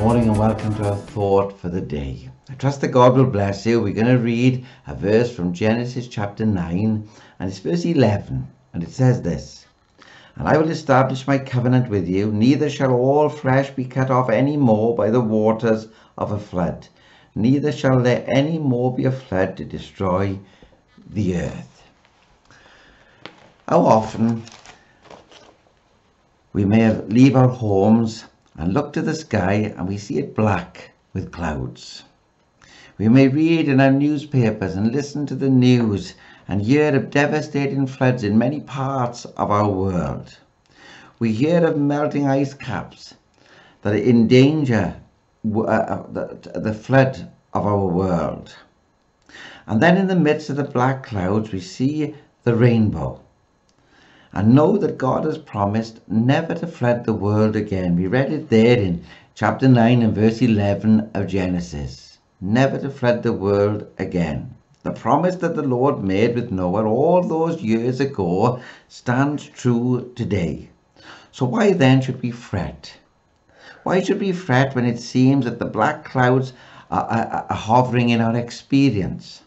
morning and welcome to our thought for the day. I trust that God will bless you. We're going to read a verse from Genesis chapter 9 and it's verse 11, and it says this: "And I will establish my covenant with you, neither shall all flesh be cut off any more by the waters of a flood, neither shall there any more be a flood to destroy the earth." How often we may leave our homes and look to the sky and we see it black with clouds. We may read in our newspapers and listen to the news and hear of devastating floods in many parts of our world. We hear of melting ice caps that endanger the flood of our world. And then in the midst of the black clouds we see the rainbow. And know that God has promised never to flood the world again. We read it there in chapter 9 and verse 11 of Genesis. Never to flood the world again. The promise that the Lord made with Noah all those years ago stands true today. So why then should we fret? Why should we fret when it seems that the black clouds are hovering in our experience?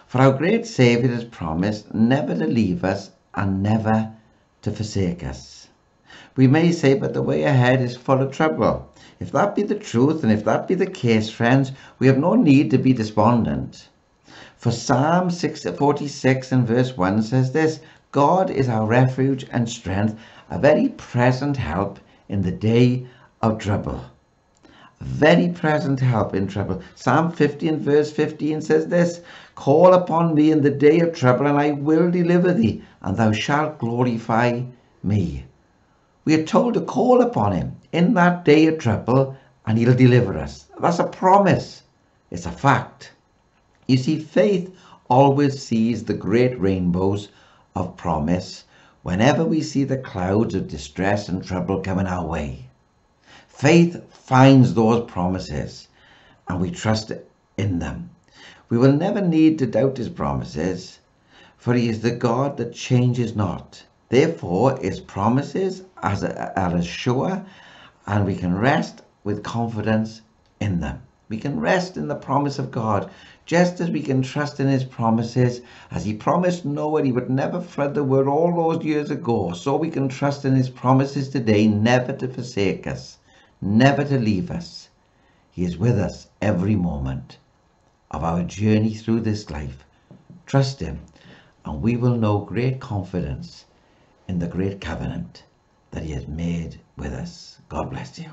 For our great Saviour has promised never to leave us and never to forsake us. We may say, but the way ahead is full of trouble. If that be the truth, and if that be the case, friends, we have no need to be despondent. For Psalm 46 and verse 1 says this: "God is our refuge and strength, a very present help in the day of trouble." A very present help in trouble. Psalm 50 and verse 15 says this: "Call upon me in the day of trouble, and I will deliver thee, and thou shalt glorify me." We are told to call upon him in that day of trouble and he'll deliver us. That's a promise. It's a fact. You see, faith always sees the great rainbows of promise whenever we see the clouds of distress and trouble coming our way. Faith finds those promises and we trust in them. We will never need to doubt his promises, for he is the God that changes not. Therefore, his promises are as sure, and we can rest with confidence in them. We can rest in the promise of God, just as we can trust in his promises. As he promised Noah he would never flood the world all those years ago, so we can trust in his promises today, never to forsake us, never to leave us. He is with us every moment of our journey through this life. Trust him, and we will know great confidence in the great covenant that he has made with us. God bless you.